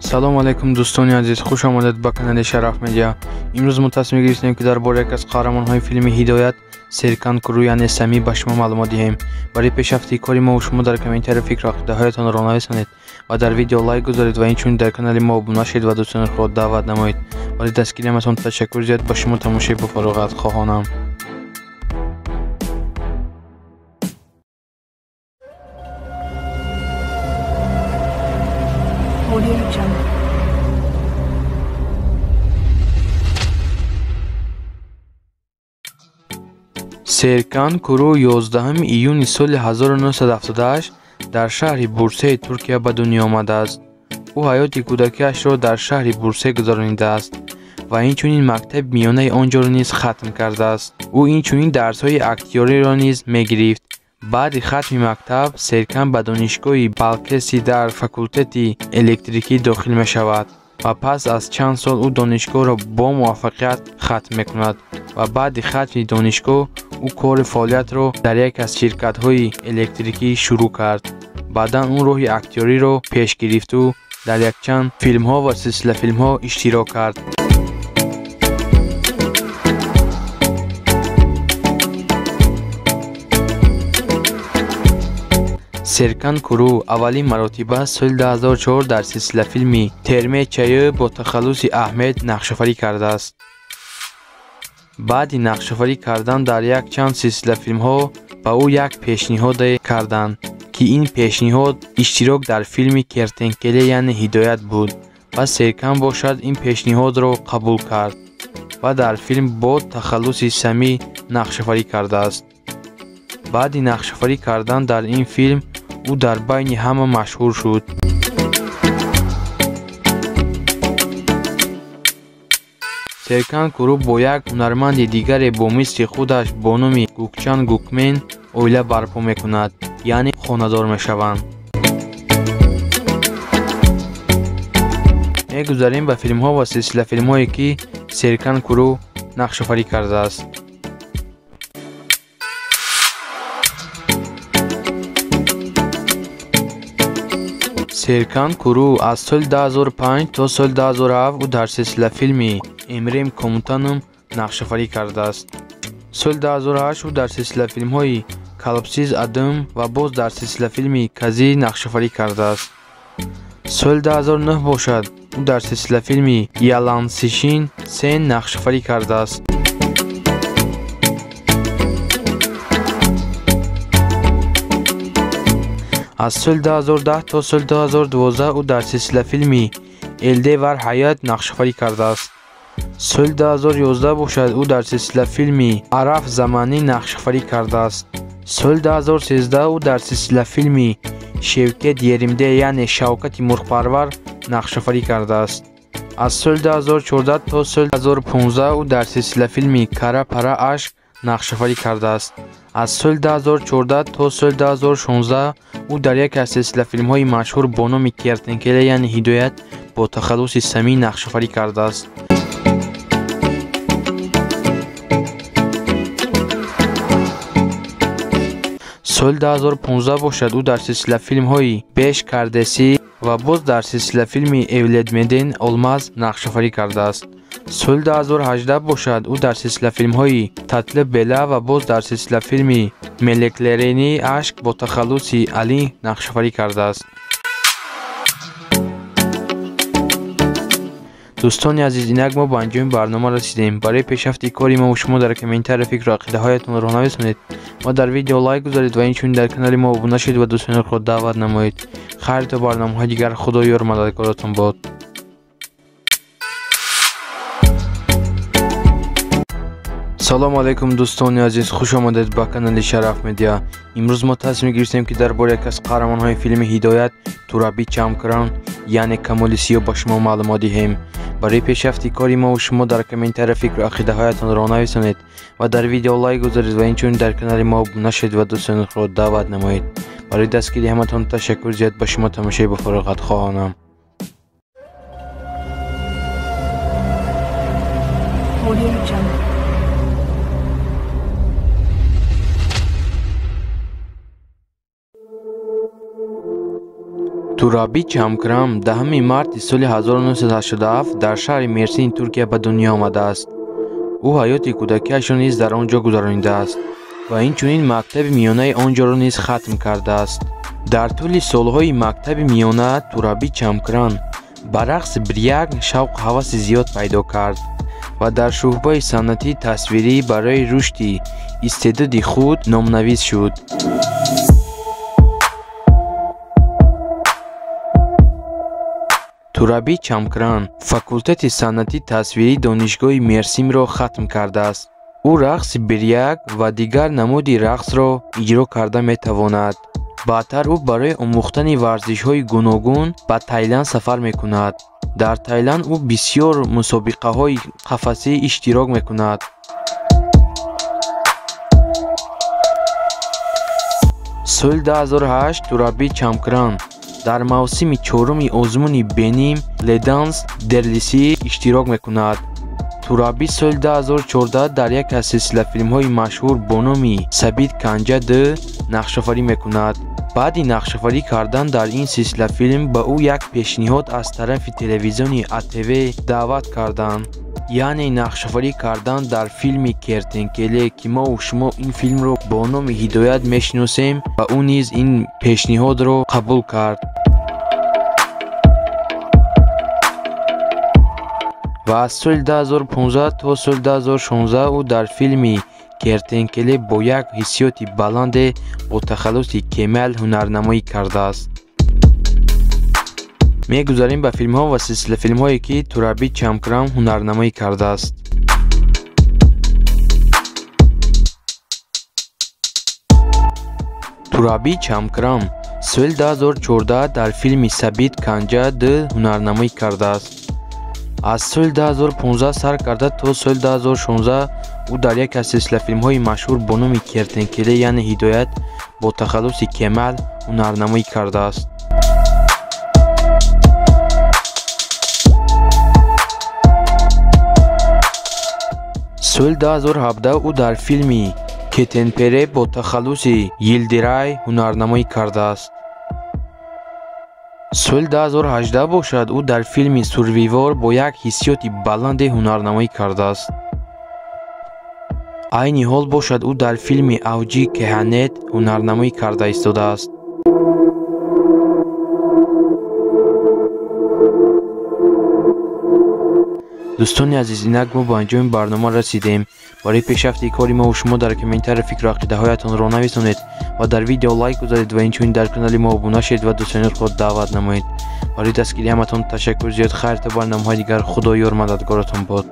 салом алайкум дӯстони азиз, хуш омадед ба канали Шараф Медиа. имрӯз мо тасмим гирифтем ки дар бораи яке аз қаҳрамонҳои филми Ҳидоят Серкан Куру яъне Сами ба шумо маълумот диҳем. барои пешрафти кори мо шумо дар комментариё фикру ақидаҳоятонро нависонед ва дар видео лайк гузоред ва инчунин дар канали мо обуна шавед ва дӯстони худро даъват намоед. барои дастгирии ҳаматон ташаккур зиёд. ба шумо тамошои бофароғат хоҳонам. Серкан Куру 11 июни соли 1978 дар шаҳри Бурсаи Туркия ба дунё омадааст. ӯ ҳаёти кӯдакиашро дар шаҳри Бурсе гузаронидааст ва инчунин мактаби миёнаи он ҷоро низ хатм кардааст. ӯ инчунин дарсҳои актёриро низ мегирифт. баъди хатми мактаб Серкан ба донишгоҳи Балкеси дар факултети электрикӣ дохил мешавад ва пас аз чанд сол ӯ донишгоҳро бо муваффақият хатм мекунад ва баъди хатми донишгоҳ ӯ кори фаъолиятро дар яке аз ширкатҳои электрикӣ шурӯъ кард. баъдан ӯ роҳи актёриро пеш гирифту дар якчанд филмҳо ва силсилафилмҳо иштирок кард. Серкан Куру аввалин маротиба соли 2004 дар силсилафилми Терме Чайё бо тахаллуси Аҳмед нақшофарӣ кардааст. баъди нақшофарӣ кардан дар якчанд силсилафилмҳо ба ӯ як пешниҳоде карданд ки ин пешниҳод иштирок дар филми Кертенкеле яъне Ҳидоят буд ва Серкан бошад ин пешниҳодро қабул кард ва дар филм бо тахаллуси Сами нақшофарӣ кардааст. баъди нақшофарӣ кардан дар ин филм ӯ дар байни ҳама машҳур шуд. Серкан Куру бо як ҳунарманди дигаре бо мисли худаш бо номи Гукчан Гукмен оила барпо мекунад, яъне хонадор мешаванд. мегузарем ба филмҳо ва силсилафилмҳое ки Серкан Куру нақшофарӣ кардааст. Серкан Куру аз соли 2005 то соли 2007 ӯ дар силсилафилми Эмрем Комутанум нақшофарӣ кардааст. соли 2008 ӯ дар силсилафилмҳои Калпсиз Адым ва боз дар силсилафилми Кази нақшофарӣ кардааст. соли 2009 бошад ӯ дар силсилафилми Ялансишин Сен нақшофарӣ кардааст. аз соли 2010 то соли 2012 ӯ дар силсилафилми Элде вар ҳаят нақшофарӣ кардааст. соли 2011 бошад ӯ дар силсилафилми Араф Заманӣ нақшофарӣ кардааст. соли 2013 ӯ дар силсилафилми Шевкет Еримде яъне Шавкати Мурғпарвар нақшофарӣ кардааст. аз соли 2014 то соли 2015 ӯ дар силсилафилми Кара Пара Ашк нақшофарӣ кардааст. аз соли 2014 то соли 2016 ӯ дар яке аз силсилафилмҳои машҳур бо номи Кертенкеле яъне Ҳидоят бо тахаллуси Сами нақшофарӣ кардааст. соли 2015 бошад ӯ дар силсилафилмҳои Беш Кардеси ва боз дар силсилафилми Евледмеден Олмаз нақшофарӣ кардааст. соли 2018 бошад ӯ дар силсилафилмҳои Татлиб Бела ва боз дар силсилафилми Мелеклерени Ашк бо тахаллуси Али нақшофарӣ кардааст. дӯстони азиз, инак мо ба анҷоми барнома расидем. барои пешрафти кори мо шумо дар комментариё фикру ақидаҳоятонро нависонед ва дар видео лайк гузоред ва инчунин дар канали мо обуна шавед ва дӯстони худро даъват намоед. хайр то барномаҳои дигар. худо ёру мададкоратон бод. салому алайкум дӯстони азиз, хуш омадед ба канали Шараф Медиа. имрӯз мо тасмим гирифтем ки дар бораи яке аз қаҳрамонҳои филми Ҳидоят Тураби Чамкарон яъне Камоли Сиёҳ ба шумо маълумот диҳем. барои пешрафти кори мо шумо дар комментариё фикру ақидаҳоятонро нависонед ва дар видео лайк гузоред ва инчунин дар канали мо обуна шавед ва дӯстони худро даъват намоед. барои дастгирии ҳаматон ташаккур зиёд. ба шумо тамошои бофароғат хоҳонам. Тураби Чамкрам 10 марти соли 1987 дар шаҳри Мерсин, Туркия ба дунё омадааст. ӯ ҳаёти кӯдакиашро низ дар он ҷо гузаронидааст ва инчунин мактаби миёнаи он ҷоро низ хатм кардааст. дар тӯли солҳои мактаби миёна Тураби Чамкран ба рақси брияк шавқу ҳаваси зиёд пайдо кард ва дар шӯъбаи санъати тасвирӣ барои рушди истеъдоди худ номнавис шуд. Тураби Чамкран факултати санъати тасвирии донишгоҳи Мерсимро хатм кардааст. ӯ рақси брияк ва дигар намуди рақсро иҷро карда метавонад. баъдтар ӯ барои омӯхтани варзишҳои гуногун ба Таиланд сафар мекунад. дар Таиланд ӯ бисёр мусобиқаҳои қафасӣ иштирок мекунад. соли 2008 Тураби Чамкран дар мавсими чоруми озмуни Беним Леданс Дерлиси иштирок мекунад. Тураби соли 2014 дар яке аз силсилафилмҳои машҳур бо номи Сабит Канҷа 2 нақшофарӣ мекунад. баъди нақшофарӣ кардан дар ин силсилафилм ба ӯ як пешниҳод аз тарафи телевизиони АТВ даъват карданд, яъне нақшофарӣ кардан дар филми Кертенкеле ки мову шумо ин филмро бо номи Ҳидоят мешиносем ва ӯ низ ин пешниҳодро қабул кард. ва аз соли 2015 то соли 2016 ӯ дар филми Кертенкеле бо як ҳиссиёти баланде бо тахаллуси Кемал ҳунарнамоӣ кардааст. мегузарем ба филмҳо ва силсилафилмҳое ки Тураби Чамкран ҳунарнамоӣ кардааст. Тураби Чамкран соли 2014 дар филми Сабит Канҷа 2 ҳунарнамоӣ кардааст. аз соли 2015 сар карда то соли 2016 ӯ дар яке аз силсилафилмҳои машҳур бо номи Кертенкеле яъне Ҳидоят бо тахаллуси Кемал ҳунарнамоӣ кардааст. соли 2017 ӯ дар филми Кетенпере бо тахаллуси Йилдирай ҳунарнамоӣ кардааст. соли 2018 бошад ӯ дар филми Сурвивор бо як ҳиссиёти баланде ҳунарнамоӣ кардааст. айни ҳол бошад ӯ дар филми Авҷи Кеҳанет ҳунарнамоӣ карда истодааст. дӯстони азиз, инак мо ба анҷоми барнома расидем. барои пешрафти кори мову шумо дар комментария фикру ақидаҳоятонро нависонед ва дар видео лайк гузоред ва инчунин дар канали мо обуна шавед ва дӯстони худ даъват намоед. барои дастгирии ҳаматон ташаккур. зиёд хайр. то барномаҳои дигар. худо ёр мададгоратон бод.